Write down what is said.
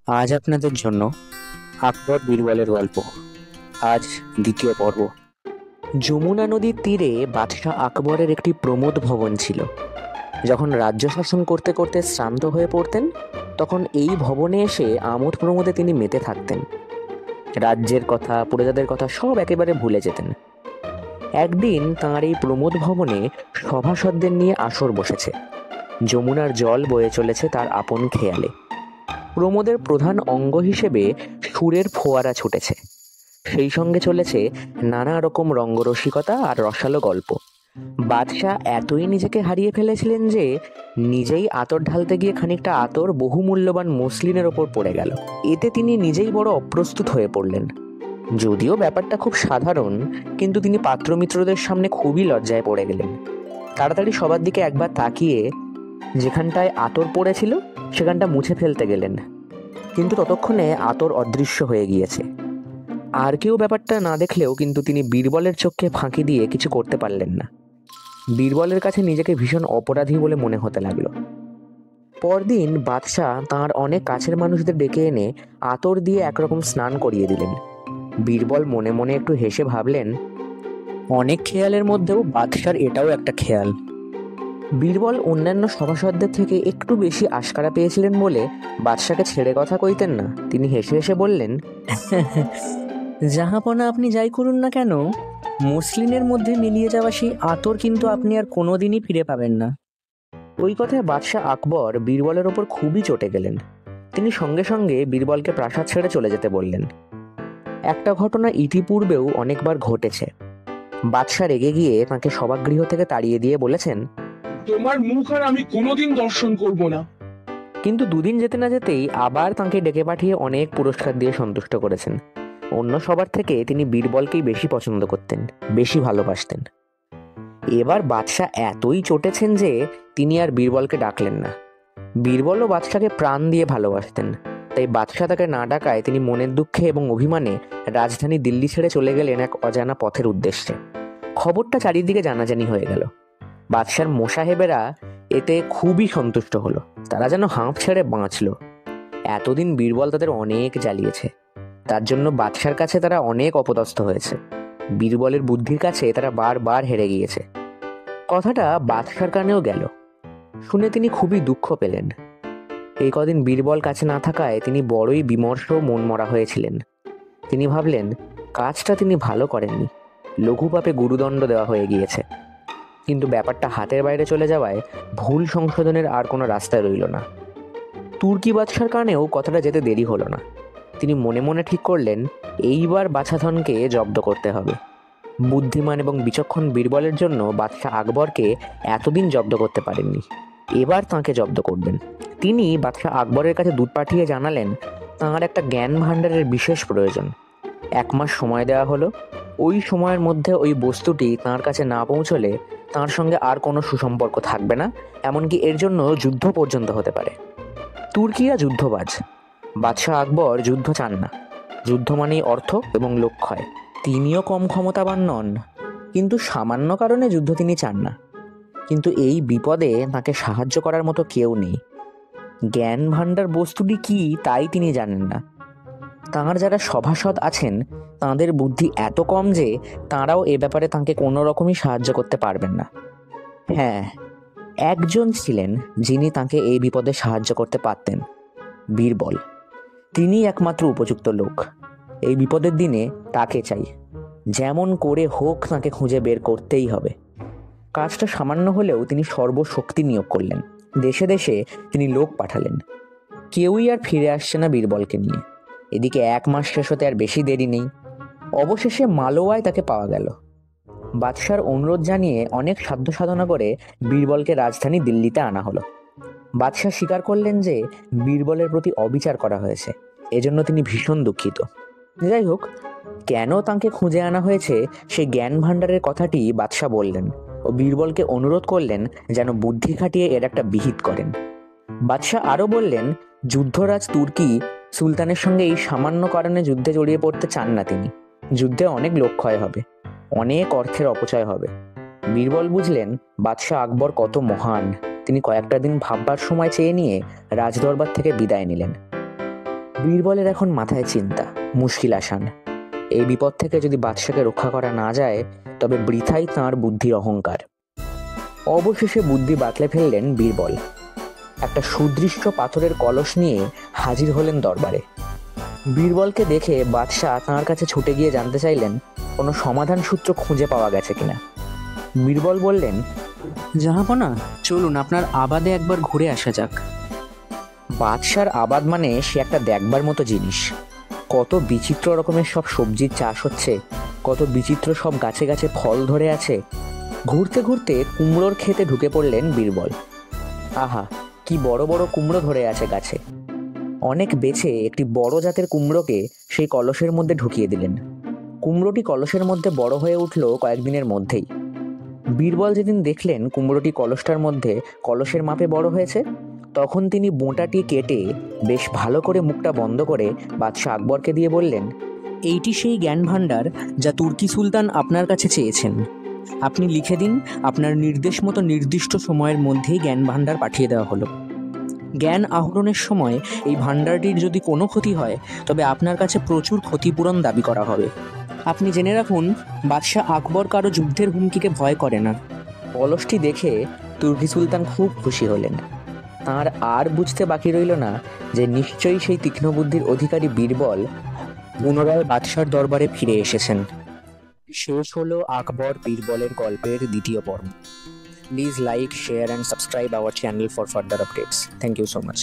আজ আপনাদের জন্য আকবর বীরবলের গল্প। আজ দ্বিতীয় পর্ব। যমুনা নদীর তীরে বাদশাহ আকবরের একটি প্রমোদ ভবন ছিল। যখন রাজ্য শাসন করতে করতে শ্রান্ত হয়ে পড়তেন, তখন এই ভবনে এসে আমোদ প্রমোদে তিনি মেতে থাকতেন। রাজ্যের কথা, প্রজাদের কথা সব একেবারে ভুলে যেতেন। একদিন তাঁর এই প্রমোদ ভবনে সভাসদদের নিয়ে আসর বসেছে। যমুনার জল বয়ে চলেছে তার আপন খেয়ালে। প্রমোদের প্রধান অঙ্গ হিসেবে সুরের ফোয়ারা ছুটেছে। সেই সঙ্গে চলেছে নানা রকম রঙ্গরসিকতা আর রসালো গল্প। বাদশাহ এতই নিজেকে হারিয়ে ফেলেছিলেন যে নিজেই আতর ঢালতে গিয়ে খানিকটা আতর বহুমূল্যবান মসলিনের ওপর পড়ে গেল। এতে তিনি নিজেই বড় অপ্রস্তুত হয়ে পড়লেন। যদিও ব্যাপারটা খুব সাধারণ, কিন্তু তিনি পাত্রমিত্রদের সামনে খুবই লজ্জায় পড়ে গেলেন। তাড়াতাড়ি সবার দিকে একবার তাকিয়ে যেখানটায় আতর পড়েছিল সেখানটা মুছে ফেলতে গেলেন, কিন্তু ততক্ষণে আতর অদৃশ্য হয়ে গিয়েছে। আর কেউ ব্যাপারটা না দেখলেও কিন্তু তিনি বীরবলের চোখকে ফাঁকি দিয়ে কিছু করতে পারলেন না। বীরবলের কাছে নিজেকে ভীষণ অপরাধী বলে মনে হতে লাগলো। পরদিন বাদশাহ তাঁর অনেক কাছের মানুষদের ডেকে এনে আতর দিয়ে একরকম স্নান করিয়ে দিলেন। বীরবল মনে মনে একটু হেসে ভাবলেন, অনেক খেয়ালের মধ্যেও বাদশার এটাও একটা খেয়াল। বীরবল অন্যান্য সভাসদদের থেকে একটু বেশি আশকারা পেয়েছিলেন বলে বাদশাকে ছেড়ে কথা কইতেন না। তিনি হেসে হেসে বললেন, জাহাপনা আপনি যাই করুন না কেন, মসলিনের মধ্যে মিলিয়ে যাওয়া সেই আতর কিন্তু আপনি আর কোনোদিনই ফিরে পাবেন না। ওই কথায় বাদশাহ আকবর বীরবলের ওপর খুবই চটে গেলেন। তিনি সঙ্গে সঙ্গে বীরবলকে প্রাসাদ ছেড়ে চলে যেতে বললেন। একটা ঘটনা ইতিপূর্বেও অনেকবার ঘটেছে। বাদশাহ রেগে গিয়ে তাকে সভাগৃহ থেকে তাড়িয়ে দিয়ে বলেছেন, তোমার মুখ আর আমি কোনোদিন দর্শন করব না। কিন্তু দুদিন যেতে না যেতেই আবার তাকে ডেকে পাঠিয়ে অনেক পুরস্কার দিয়ে সন্তুষ্ট করেছেন। অন্য সবার থেকে তিনি বীরবলকেই বেশি পছন্দ করতেন, বেশি ভালোবাসতেন। এবার বাদশাহ এতই চটেছেন যে তিনি আর বীরবলকে ডাকলেন না। বীরবলও বাদশাকে প্রাণ দিয়ে ভালোবাসতেন, তাই বাদশাহ তাকে না ডাকায় তিনি মনের দুঃখে এবং অভিমানে রাজধানী দিল্লি ছেড়ে চলে গেলেন এক অজানা পথের উদ্দেশ্যে। খবরটা চারিদিকে জানাজানি হয়ে গেল। বাদশার মোসাহেবেরা এতে খুবই সন্তুষ্ট হলো। তারা যেন হাঁপ ছেড়ে বাঁচল। এতদিন বীরবল তাদের অনেক জ্বালিয়েছে, তার জন্য বাদশার কাছে তারা অনেক অপদস্থ হয়েছে। বীরবলের বুদ্ধির কাছে তারা বারবার হেরে গিয়েছে। কথাটা বাদশার কানেও গেল। শুনে তিনি খুবই দুঃখ পেলেন। এই কদিন বীরবল কাছে না থাকায় তিনি বড়ই বিমর্ষ মনমরা হয়েছিলেন। তিনি ভাবলেন, কাজটা তিনি ভালো করেননি, লঘু পাপে গুরুদণ্ড দেওয়া হয়ে গিয়েছে। কিন্তু ব্যাপারটা হাতের বাইরে চলে যাওয়ায় ভুল সংশোধনের আর কোনো রাস্তা রইল না। তুর্কি বাদশার কানেও কথাটা যেতে দেরি হলো না। তিনি মনে মনে ঠিক করলেন, এইবার বাছাধনকে জব্দ করতে হবে। বুদ্ধিমান এবং বিচক্ষণ বীরবলের জন্য বাদশাহ আকবরকে এতদিন জব্দ করতে পারেননি, এবার তাঁকে জব্দ করবেন। তিনি বাদশাহ আকবরের কাছে দূত পাঠিয়ে জানালেন, তাঁর একটা জ্ঞান ভাণ্ডারের বিশেষ প্রয়োজন। 1 মাস সময় দেওয়া হলো। ওই সময়ের মধ্যে ওই বস্তুটি তাঁর কাছে না পৌঁছলে তাঁর সঙ্গে আর কোনো সুসম্পর্ক থাকবে না, এমনকি এর জন্য যুদ্ধ পর্যন্ত হতে পারে। তুর্কিরা যুদ্ধবাজ, বাদশাহ আকবর যুদ্ধ চান না। যুদ্ধ মানেই অর্থ এবং লক্ষ্য। তিনিও কম ক্ষমতাবান নন, কিন্তু সামান্য কারণে যুদ্ধ তিনি চান না। কিন্তু এই বিপদে তাকে সাহায্য করার মতো কেউ নেই। জ্ঞান ভাণ্ডার বস্তুটি কি তাই তিনি জানেন না। তাঁর যারা সভাসদ আছেন তাঁদের বুদ্ধি এত কম যে তাঁরাও এ ব্যাপারে তাঁকে কোনো রকমই সাহায্য করতে পারবেন না। হ্যাঁ, একজন ছিলেন যিনি তাঁকে এই বিপদে সাহায্য করতে পারতেন, বীরবল। তিনি একমাত্র উপযুক্ত লোক। এই বিপদের দিনে তাকে চাই। যেমন করে হোক তাঁকে খুঁজে বের করতেই হবে। কাজটা সামান্য হলেও তিনি সর্বশক্তি নিয়োগ করলেন। দেশে দেশে তিনি লোক পাঠালেন। কেউই আর ফিরে আসছে না বীরবলকে নিয়ে। এদিকে 1 মাস শেষ হতে আর বেশি দেরি নেই। অবশেষে মালোয়ায় তাকে পাওয়া গেল। বাদশার অনুরোধ জানিয়ে অনেক সাধ্য সাধনা করে বীরবলকে রাজধানী দিল্লিতে আনা হলো। বাদশাহ স্বীকার করলেন যে বীরবলের প্রতি অবিচার করা হয়েছে, এজন্য তিনি ভীষণ দুঃখিত। যাই হোক, কেন তাঁকে খুঁজে আনা হয়েছে সেই জ্ঞান ভাণ্ডারের কথাটি বাদশাহ বললেন ও বীরবলকে অনুরোধ করলেন যেন বুদ্ধি খাটিয়ে এর একটা বিহিত করেন। বাদশাহ আরও বললেন, যুদ্ধরাজ তুর্কি সুলতানের সঙ্গে এই সামান্য কারণে যুদ্ধে জড়িয়ে পড়তে চান না তিনি। যুদ্ধে অনেক লোক ক্ষয় হবে, অনেক অর্থের অপচয় হবে। বীরবল বুঝলেন বাদশাহ আকবর কত মহান। তিনি কয়েকটা দিন ভাববার সময় চেয়ে নিয়ে রাজদরবার থেকে বিদায় নিলেন। বীরবলের এখন মাথায় চিন্তা, মুশকিল আসান। এই বিপদ থেকে যদি বাদশাকে রক্ষা করা না যায় তবে বৃথাই তাঁর বুদ্ধির অহংকার। অবশেষে বুদ্ধি বাতলে ফেললেন বীরবল। একটা সুদৃশ্য পাথরের কলস নিয়ে হাজির হলেন দরবারে। বীরবলকে দেখে বাদশাহ তাঁর কাছে ছুটে গিয়ে জানতে চাইলেন কোনো সমাধান সূত্র খুঁজে পাওয়া গেছে কিনা। বীরবল বললেন, জাহাপনা, চলুন আপনার আবাদে একবার ঘুরে আসা যাক। বাদশার আবাদ মানে সে একটা দেখবার মতো জিনিস। কত বিচিত্র রকমের সব সবজির চাষ হচ্ছে, কত বিচিত্র সব গাছে গাছে ফল ধরে আছে। ঘুরতে ঘুরতে কুমড়োর ক্ষেতে ঢুকে পড়লেন বীরবল। আহা, কি বড় বড় কুমড়ো ধরে আছে গাছে। অনেক বেছে একটি বড় জাতের কুমড়োকে সেই কলসের মধ্যে ঢুকিয়ে দিলেন। কুমড়োটি কলসের মধ্যে বড় হয়ে উঠল কয়েকদিনের মধ্যেই। বীরবল যেদিন দেখলেন কুমড়োটি কলসটার মধ্যে কলসের মাপে বড় হয়েছে, তখন তিনি বোঁটাটি কেটে বেশ ভালো করে মুখটা বন্ধ করে বাদশাহ আকবরকে দিয়ে বললেন, এইটি সেই জ্ঞান ভাণ্ডার যা তুর্কি সুলতান আপনার কাছে চেয়েছেন। আপনি লিখে দিন, আপনার নির্দেশ মতো নির্দিষ্ট সময়ের মধ্যেই জ্ঞান ভাণ্ডার পাঠিয়ে দেওয়া হলো। জ্ঞান আহরণের সময় এই ভাণ্ডারটির যদি কোনো ক্ষতি হয় তবে আপনার কাছে প্রচুর ক্ষতিপূরণ দাবি করা হবে। আপনি জেনে রাখুন, বাদশাহ আকবর কারো যুদ্ধের হুমকিকে ভয় করে না। কলসটি দেখে তুর্কি সুলতান খুব খুশি হলেন। তাঁর আর বুঝতে বাকি রইল না যে নিশ্চয়ই সেই তীক্ষ্ণ বুদ্ধির অধিকারী বীরবল পুনরায় বাদশার দরবারে ফিরে এসেছেন। শেষ হলো আকবর বীরবলের গল্পের দ্বিতীয় পর্ব। Please like, share and subscribe our channel for further updates. Thank you so much.